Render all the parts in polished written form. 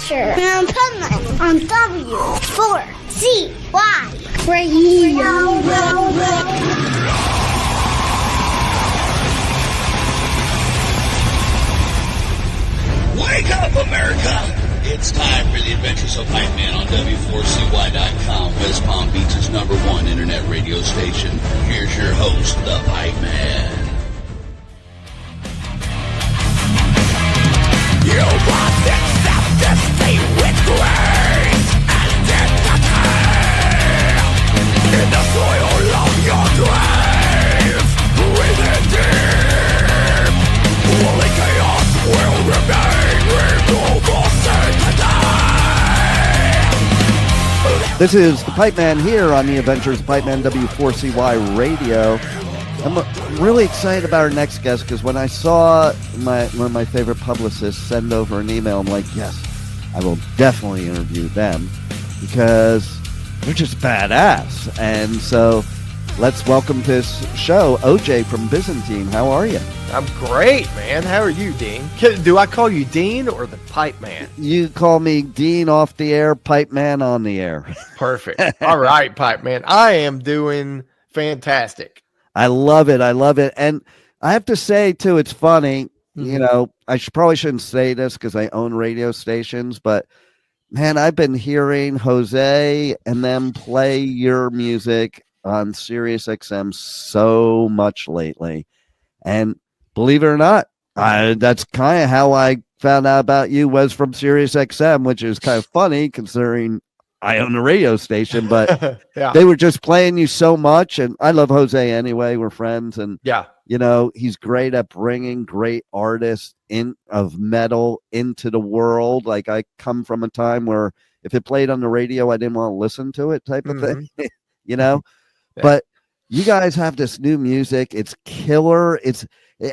Usher and Pipeman on W4CY Radio. Wake up, America! It's time for the Adventures of Pipeman on W4CY.com, West Palm Beach's #1 internet radio station. Here's your host, the Pipeman. You must accept defeat with grace and dignity. In the soil of your grave, breathe it deep. Only chaos will remain, removal certainty. This is the Pipeman here on the Adventures of Pipeman W4CY Radio. I'm really excited about our next guest because when I saw one of my favorite publicists send over an email, I'm like, yes, I will definitely interview them because they're just badass. And so let's welcome to this show, OJ from Byzantine. How are you? I'm great, man. How are you, Dean? Do I call you Dean or the Pipe Man? You call me Dean off the air, Pipe Man on the air. Perfect. All right, Pipe Man. I am doing fantastic. I love it. I love it. And I have to say, too, it's funny. You know, I probably shouldn't say this because I own radio stations, but man, I've been hearing Jose and them play your music on Sirius XM so much lately. And believe it or not, that's kind of how I found out about you, was from Sirius XM, which is kind of funny considering I own a radio station, but yeah. They were just playing you so much. And I love Jose anyway. We're friends. And, yeah, you know, he's great at bringing great artists of metal into the world. Like, I come from a time where if it played on the radio, I didn't want to listen to it type of thing, you know, yeah. But you guys have this new music. It's killer. It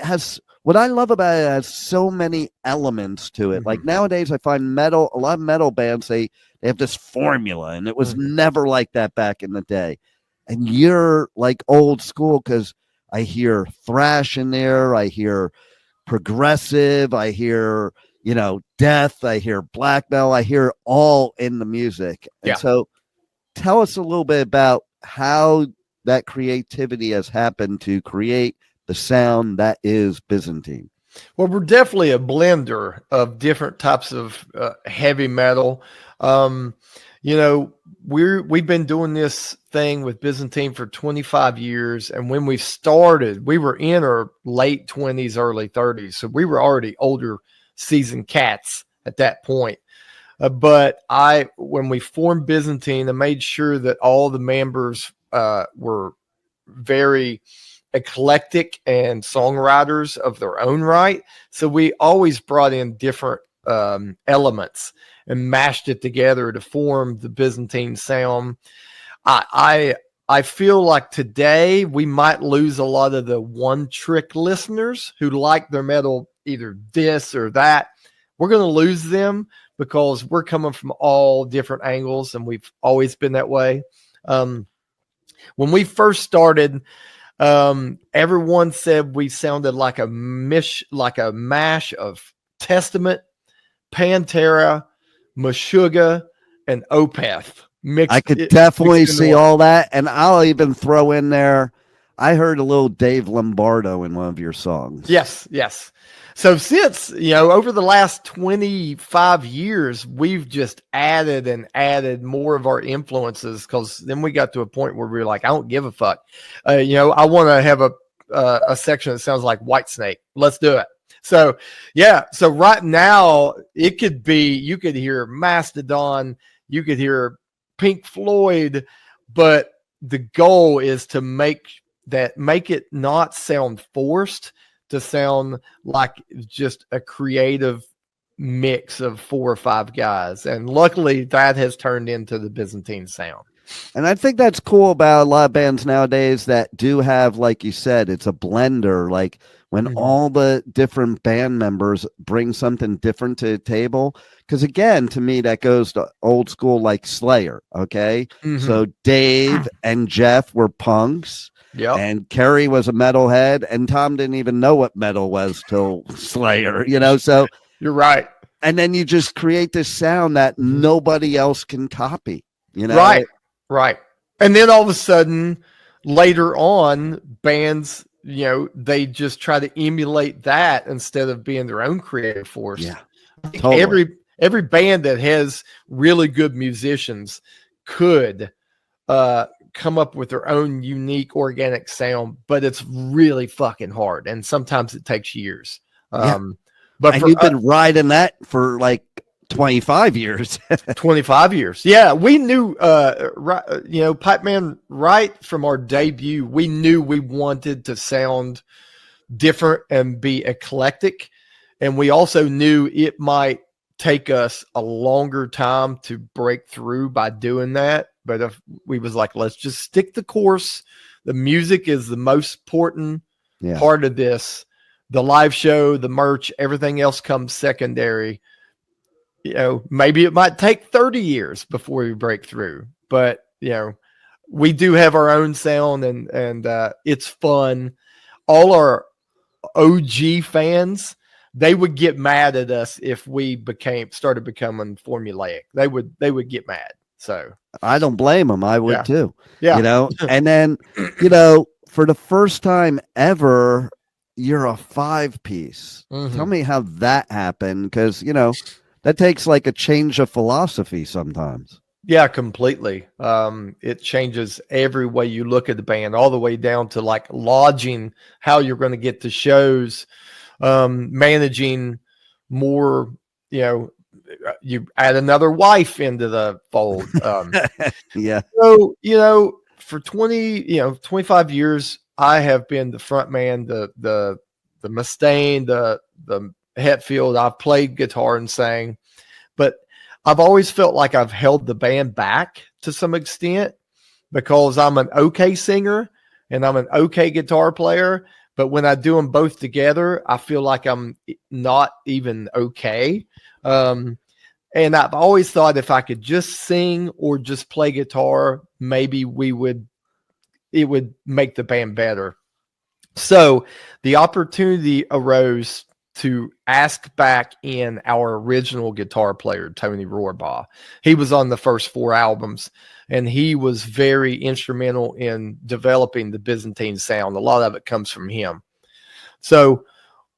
has, what I love about it, has so many elements to it. Like nowadays I find a lot of metal bands, they have this formula, and it was never like that back in the day. And you're like old school because I hear thrash in there. I hear progressive. I hear, you know, death. I hear black metal. I hear all in the music. And so tell us a little bit about how that creativity has happened to create the sound that is Byzantine. Well, we're definitely a blender of different types of heavy metal. You know, we've been doing this thing with Byzantine for 25 years. And when we started, we were in our late 20s, early 30s. So we were already older seasoned cats at that point. But when we formed Byzantine, I made sure that all the members were very eclectic and songwriters of their own right. So we always brought in different elements and mashed it together to form the Byzantine sound. I feel like today we might lose a lot of the one-trick listeners who like their metal either this or that. We're going to lose them because we're coming from all different angles, and we've always been that way. When we first started, everyone said we sounded like a mash of Testament, Pantera, Meshuggah, and Opeth. I could definitely see all that. And I'll even throw in there, I heard a little Dave Lombardo in one of your songs. Yes. So since, over the last 25 years, we've just added and added more of our influences, because then we got to a point where we were like, I don't give a fuck. I want to have a section that sounds like Whitesnake. Let's do it. So, yeah. So right now it could be, you could hear Mastodon, you could hear Pink Floyd, but the goal is to make it not sound forced, to sound like just a creative mix of 4 or 5 guys. And luckily that has turned into the Byzantine sound. And I think that's cool about a lot of bands nowadays that do have, like you said, it's a blender. Like when all the different band members bring something different to the table. Because again, to me, that goes to old school, like Slayer. Okay. So Dave and Jeff were punks. Yeah, and Kerry was a metalhead, and Tom didn't even know what metal was till Slayer, so you're right. And then you just create this sound that nobody else can copy, you know? Right. And then all of a sudden, later on, bands, you know, they just try to emulate that instead of being their own creative force. Yeah. I think Totally. every band that has really good musicians could come up with their own unique organic sound, but it's really fucking hard. And sometimes it takes years. But and you've been riding that for like 25 years. 25 years. Yeah. We knew, Pipeman, right from our debut, we knew we wanted to sound different and be eclectic. And we also knew it might take us a longer time to break through by doing that. But if we was like, let's just stick the course. The music is the most important part of this. The live show, the merch, everything else comes secondary. You know, maybe it might take 30 years before we break through, but you know, we do have our own sound and it's fun. All our OG fans, they would get mad at us if we started becoming formulaic. They would get mad. So I don't blame them. I would too. Yeah. You know, and then, you know, for the first time ever, you're a 5-piece. Tell me how that happened. Cause you know, that takes like a change of philosophy sometimes. Yeah, completely. It changes every way you look at the band, all the way down to like lodging, how you're going to get to shows, managing more, you know, you add another wife into the fold. Yeah. So, you know, for 25 years, I have been the front man, the Mustaine, the Hetfield. I've played guitar and sang, but I've always felt like I've held the band back to some extent because I'm an okay singer and I'm an okay guitar player. But when I do them both together, I feel like I'm not even okay. And I've always thought if I could just sing or just play guitar, maybe it would make the band better. So the opportunity arose to ask back in our original guitar player, Tony Rohrbough. He was on the first 4 albums, and he was very instrumental in developing the Byzantine sound. A lot of it comes from him. So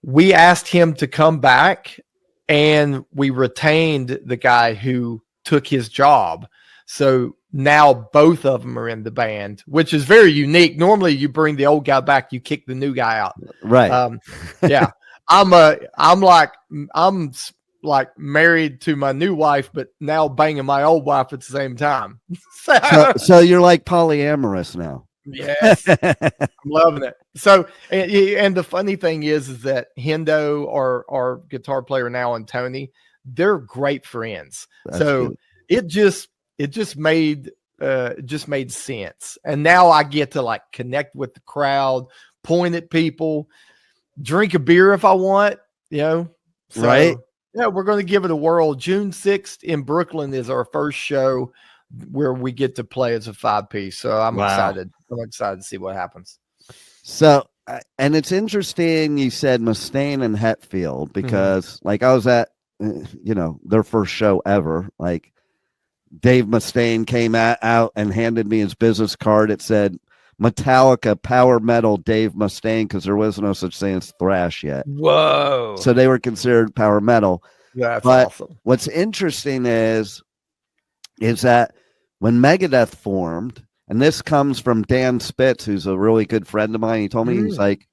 we asked him to come back, and we retained the guy who took his job. So now both of them are in the band, which is very unique. Normally you bring the old guy back, you kick the new guy out. Right. Yeah. I'm like married to my new wife, but now banging my old wife at the same time. so you're like polyamorous now. Yes. I'm loving it. So, and the funny thing is that Hendo, our guitar player now, and Tony, they're great friends. That's so good. It just made sense. And now I get to like connect with the crowd, point at people, drink a beer if I want, you know. So, right. Yeah, we're going to give it a whirl. June 6th in Brooklyn is our first show where we get to play as a 5-piece. So I'm excited. I'm excited to see what happens. So, and it's interesting you said Mustaine and Hetfield because like I was at, their first show ever. Like Dave Mustaine came out and handed me his business card. It said Metallica Power Metal Dave Mustaine because there was no such thing as thrash yet. Whoa. So they were considered power metal. That's awesome. What's interesting is that when Megadeth formed, and this comes from Dan Spitz, who's a really good friend of mine. He told me, he's like,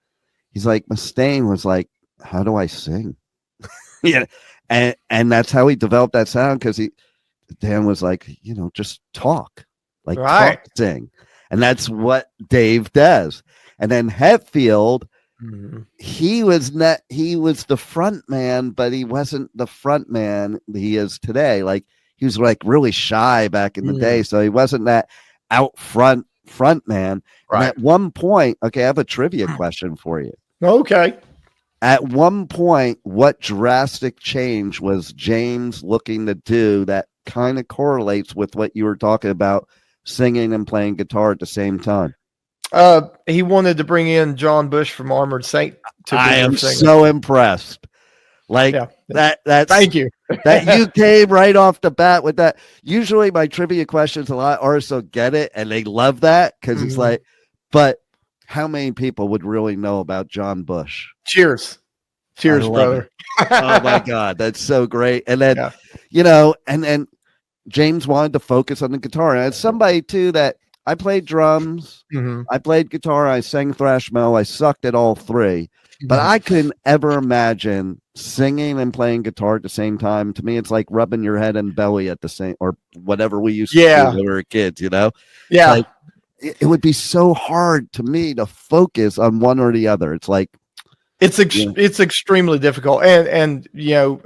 Mustaine was like, how do I sing? Yeah. And that's how he developed that sound. Cause Dan was like, just talk, talk, sing. And that's what Dave does. And then Hetfield, he was the front man, but he wasn't the front man he is today. Like he was like really shy back in the day. So he wasn't that out front man. Right. And at one point, okay, I have a trivia question for you. Okay. At one point, what drastic change was James looking to do that kind of correlates with what you were talking about, singing and playing guitar at the same time? He wanted to bring in John Bush from Armored Saint. I am so impressed. Like Yeah. that's Thank you. that you came right off the bat with that. Usually my trivia questions, a lot of artists will get it and they love that because it's like, but how many people would really know about John Bush? Cheers, brother. Oh my God, that's so great. And then, you know, and then James wanted to focus on the guitar. And as somebody too that I played drums, I played guitar, I sang thrash metal, I sucked at all three. But I couldn't ever imagine singing and playing guitar at the same time. To me, it's like rubbing your head and belly at the same, or whatever we used to do when we were kids, you know? Yeah. Like, it would be so hard to me to focus on one or the other. It's like, it's extremely difficult. And you know,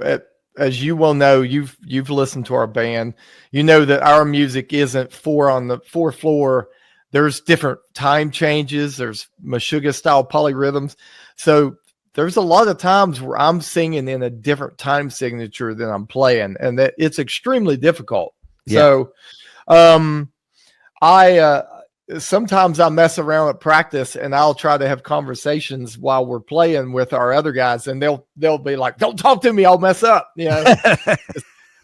as you well know, you've listened to our band, you know that our music isn't 4 on the 4 floor. There's different time changes. There's Meshuggah style polyrhythms. So there's a lot of times where I'm singing in a different time signature than I'm playing, and that it's extremely difficult. Yeah. So, sometimes I mess around at practice and I'll try to have conversations while we're playing with our other guys, and they'll be like, "Don't talk to me, I'll mess up," you know.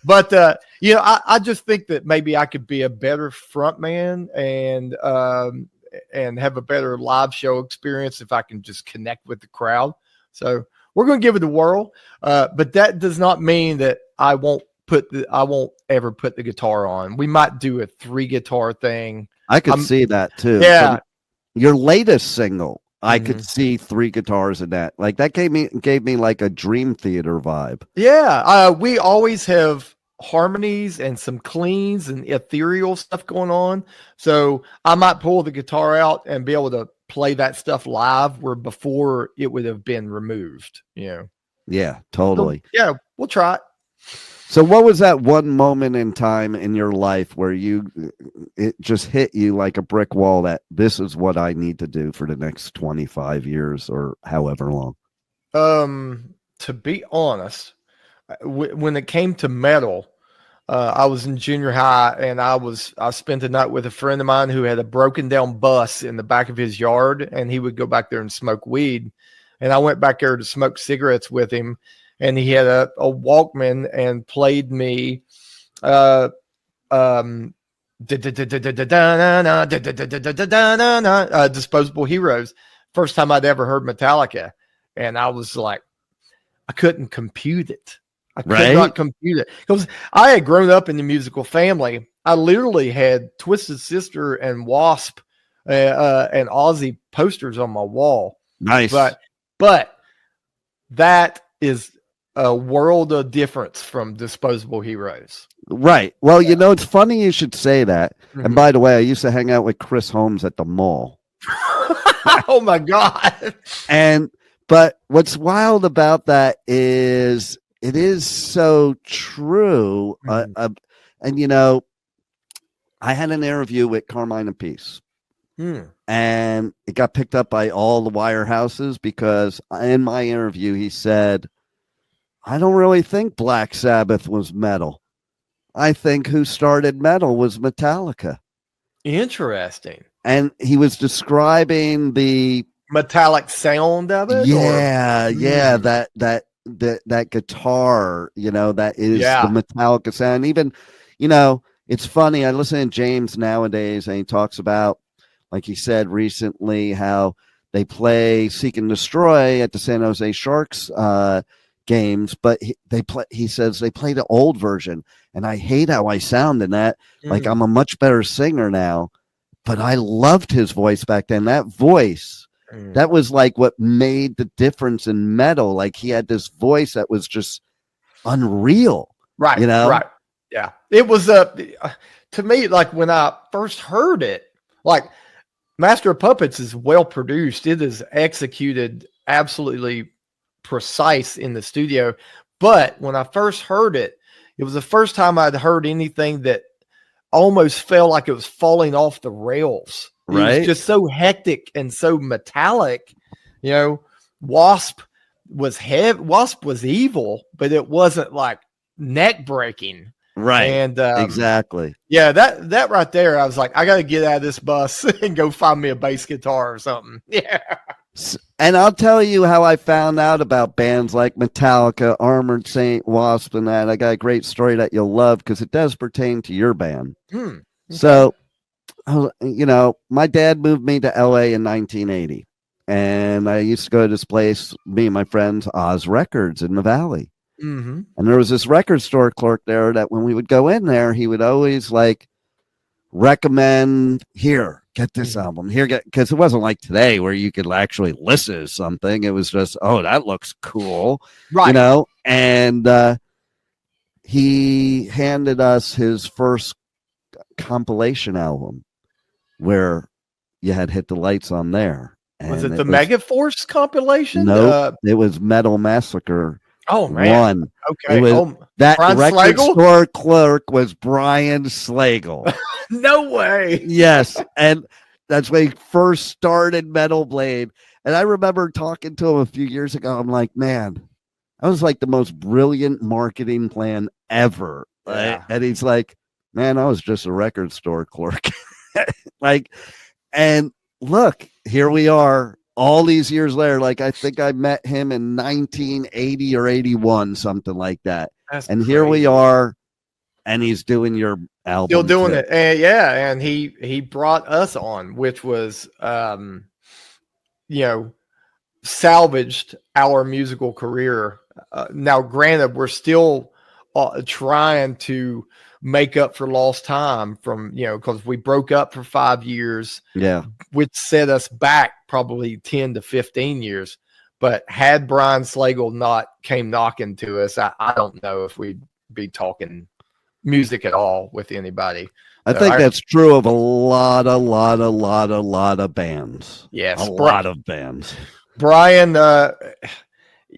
But you know, I just think that maybe I could be a better frontman and have a better live show experience if I can just connect with the crowd. So we're going to give it a whirl, but that does not mean that I won't ever put the guitar on. We might do a 3 guitar thing. I could see that too. Yeah. From your latest single, I could see 3 guitars in that. Like that gave me like a Dream Theater vibe. Yeah. We always have harmonies and some cleans and ethereal stuff going on. So I might pull the guitar out and be able to play that stuff live where before it would have been removed, you know? Yeah, totally. So, yeah, we'll try it. So what was that one moment in time in your life where it just hit you like a brick wall that this is what I need to do for the next 25 years or however long? To be honest, when it came to metal, I was in junior high and I spent the night with a friend of mine who had a broken down bus in the back of his yard, and he would go back there and smoke weed. And I went back there to smoke cigarettes with him, and he had a Walkman and played me Disposable Heroes. First time I'd ever heard Metallica. And I was like, I couldn't compute it. I could not compute it because I had grown up in the musical family. I literally had Twisted Sister and Wasp and Ozzy posters on my wall. Nice. But that is a world of difference from Disposable Heroes. Right. Well, you know, it's funny you should say that. And by the way, I used to hang out with Chris Holmes at the mall. Oh my God. But what's wild about that is it is so true. And, you know, I had an interview with Carmine Appice, and it got picked up by all the wirehouses because in my interview, he said, I don't really think Black Sabbath was metal. I think who started metal was Metallica. Interesting. And he was describing the metallic sound of it. Yeah, that guitar, you know, that is the Metallica sound. Even, you know, it's funny. I listen to James nowadays, and he talks about, like he said recently, how they play Seek and Destroy at the San Jose Sharks games, but he says they play the old version, and I hate how I sound in that. Like I'm a much better singer now, but I loved his voice back then. That voice. That was like what made the difference in metal. Like he had this voice that was just unreal. Right. You know? Right. Yeah. It was to me, like when I first heard it, like Master of Puppets is well produced. It is executed absolutely precise in the studio. But when I first heard it, it was the first time I'd heard anything that almost felt like it was falling off the rails. Right. It was just so hectic and so metallic. You know, Wasp was evil, but it wasn't like neck breaking. Right. And exactly. Yeah, that right there, I was like, I got to get out of this bus and go find me a bass guitar or something. Yeah. And I'll tell you how I found out about bands like Metallica, Armored Saint, Wasp, and that. I got a great story that you'll love because it does pertain to your band. Okay. So, my dad moved me to LA in 1980. And I used to go to this place, me and my friends, Oz Records in the Valley. Mm-hmm. And there was this record store clerk there that when we would go in there, he would always like recommend, here, get this album here, because it wasn't like today where you could actually listen to something. It was just, oh, that looks cool, right? And he handed us his first compilation album where you had Hit the Lights on there. And was it the Megaforce compilation? No, it was Metal Massacre. Oh man! 1. Okay, it was, that Brian record Slagle? store clerk was Brian Slagle. No way. Yes, and that's when he first started Metal Blade. And I remember talking to him a few years ago. I'm like, man, that was like the most brilliant marketing plan ever. Yeah. And he's like, man, I was just a record store clerk. And look, here we are all these years later. Like, I think I met him in 1980 or 81, something like that. That's and crazy. Here we are, and he's doing your album. Still doing it. And and he brought us on, which was, salvaged our musical career. Now, granted, we're still trying to make up for lost time from, because we broke up for 5 years, which set us back probably 10 to 15 years. But had Brian Slagle not came knocking to us, I don't know if we'd be talking music at all with anybody. I think that's true of a lot of bands. Yes, a lot of bands. Brian,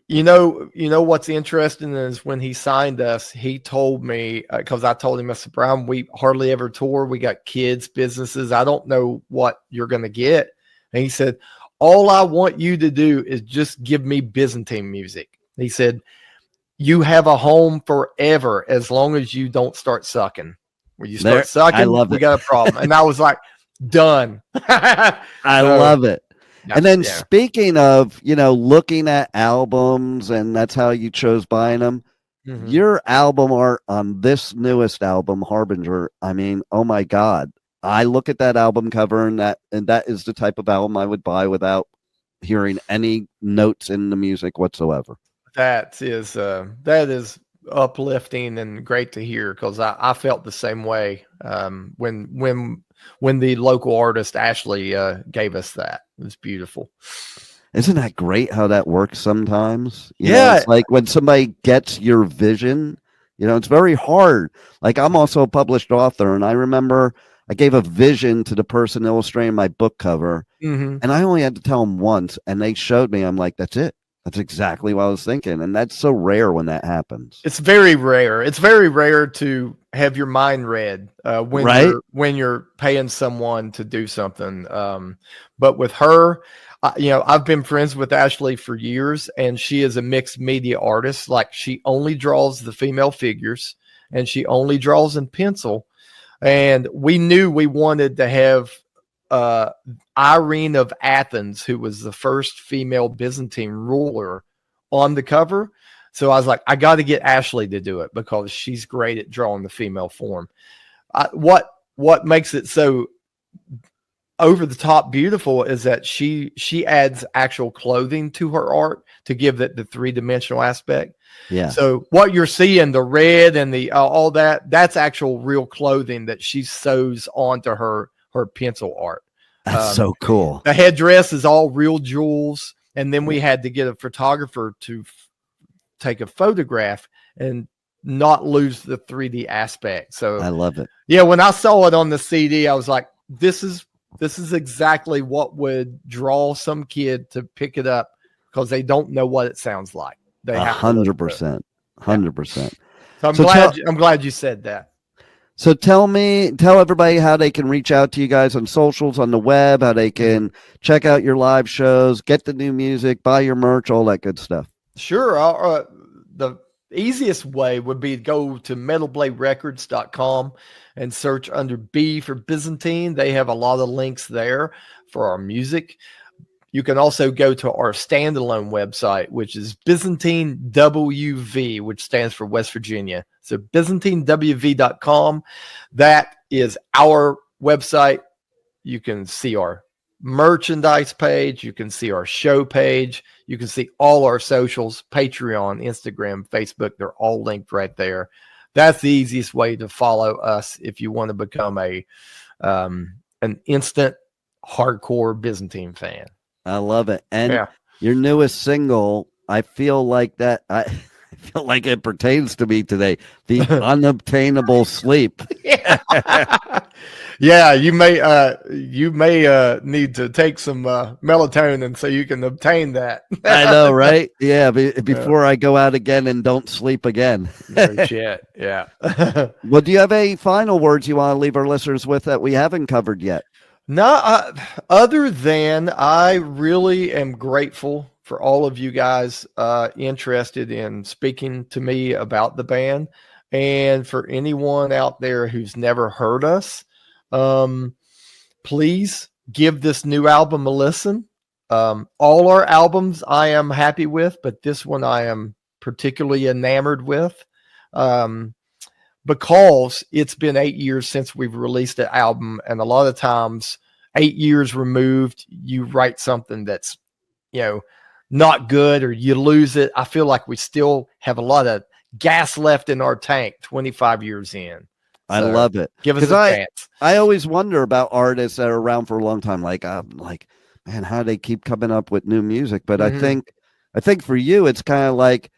what's interesting is when he signed us, he told me, because I told him, I said, Brian, we hardly ever tour. We got kids, businesses. I don't know what you're going to get. And he said, all I want you to do is just give me Byzantine music. He said, you have a home forever as long as you don't start sucking. When you start sucking, we got a problem. And I was like, done. I love it. And then speaking of, looking at albums, and that's how you chose buying them, your album art on this newest album, Harbinger, I mean, oh my God. I look at that album cover, and that is the type of album I would buy without hearing any notes in the music whatsoever. That is uplifting and great to hear, because I felt the same way when the local artist Ashley gave us that. It was beautiful. Isn't that great how that works sometimes? You know, it's like when somebody gets your vision, it's very hard. Like, I'm also a published author, and I remember I gave a vision to the person illustrating my book cover, and I only had to tell them once, and they showed me. I'm like, that's it. That's exactly what I was thinking. And that's so rare when that happens. It's very rare. It's very rare to have your mind read when you're paying someone to do something. But with her, I've been friends with Ashley for years, and she is a mixed media artist. Like, she only draws the female figures, and she only draws in pencil. And we knew we wanted to have Irene of Athens, who was the first female Byzantine ruler, on the cover. So I was like, I got to get Ashley to do it because she's great at drawing the female form. What makes it so over the top beautiful is that she adds actual clothing to her art to give it the three-dimensional aspect. Yeah. So what you're seeing, the red and the all that's actual real clothing that she sews onto her pencil art. That's so cool. The headdress is all real jewels, and then we had to get a photographer to take a photograph and not lose the 3D aspect. So I love it. Yeah, when I saw it on the CD, I was like, this is exactly what would draw some kid to pick it up, because they don't know what it sounds like. They 100%. 100%. So I'm glad you said that. So tell everybody how they can reach out to you guys on socials, on the web, how they can check out your live shows, get the new music, buy your merch, all that good stuff. Sure. The easiest way would be to go to metalbladerecords.com and search under B for Byzantine. They have a lot of links there for our music. you can also go to our standalone website, which is Byzantine WV, which stands for West Virginia. So ByzantineWV.com. That is our website. You can see our merchandise page. You can see our show page. You can see all our socials, Patreon, Instagram, Facebook. They're all linked right there. That's the easiest way to follow us if you want to become an instant hardcore Byzantine fan. I love it. And your newest single, I feel like I feel like it pertains to me today. The Unobtainable Sleep. Yeah, you may need to take some melatonin so you can obtain that. I know, right? Yeah, before I go out again and don't sleep again. No shit. Yeah. Well, do you have any final words you want to leave our listeners with that we haven't covered yet? No, other than I really am grateful for all of you guys interested in speaking to me about the band, and for anyone out there who's never heard us, please give this new album a listen. All our albums I am happy with, but this one I am particularly enamored with, because it's been 8 years since we've released an album, and a lot of times 8 years removed, you write something that's, not good, or you lose it. I feel like we still have a lot of gas left in our tank 25 years in. I love it. Give us a chance. I always wonder about artists that are around for a long time. Like, man, how do they keep coming up with new music? But I think for you, it's kind of like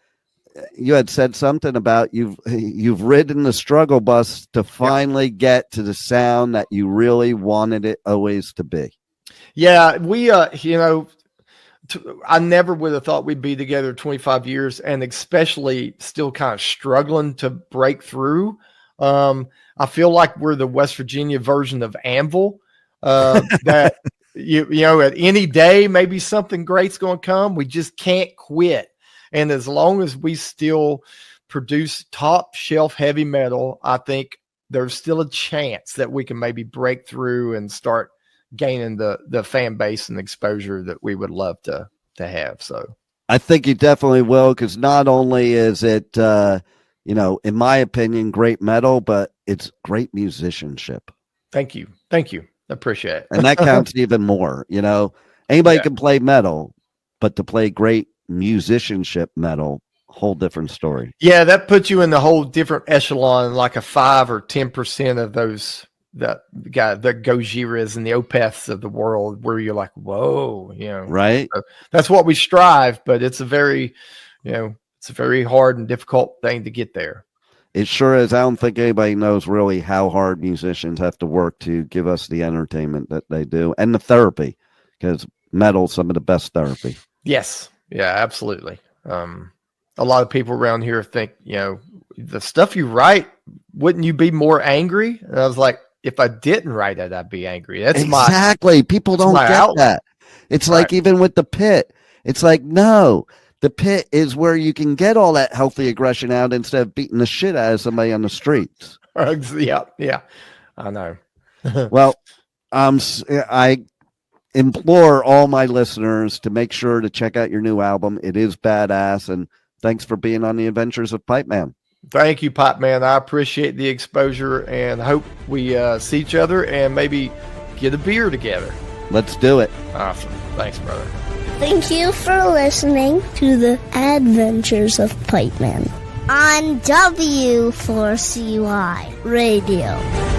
you had said something about you've ridden the struggle bus to finally get to the sound that you really wanted it always to be. Yeah, we, I never would have thought we'd be together 25 years, and especially still kind of struggling to break through. I feel like we're the West Virginia version of Anvil, that at any day, maybe something great's going to come. We just can't quit. And as long as we still produce top shelf heavy metal, I think there's still a chance that we can maybe break through and start gaining the fan base and exposure that we would love to have. So I think you definitely will, because not only is it, in my opinion, great metal, but it's great musicianship. Thank you. I appreciate it. And that counts even more. Anybody can play metal, but to play great musicianship metal, whole different story. Yeah, that puts you in the whole different echelon, like a 5 or 10% of those the Gojiras and the Opeths of the world, where you're like, whoa, right? So that's what we strive, but it's a very, it's a very hard and difficult thing to get there. It sure is. I don't think anybody knows really how hard musicians have to work to give us the entertainment that they do, and the therapy, because metal's some of the best therapy. Yes. Yeah, absolutely. A lot of people around here think, the stuff you write, wouldn't you be more angry? And I was like, if I didn't write it, I'd be angry. That's exactly. People don't get outlet. That. It's right. Like even with the pit, it's like, no, the pit is where you can get all that healthy aggression out instead of beating the shit out of somebody on the streets. Yeah. I know. Well, I implore all my listeners to make sure to check out your new album. It is badass, and thanks for being on the Adventures of Pipe Man. Thank you, Pipe Man. I appreciate the exposure, and hope we see each other and maybe get a beer together. Let's do it. Awesome. Thanks, brother. Thank you for listening to the Adventures of Pipe Man on W4CY Radio.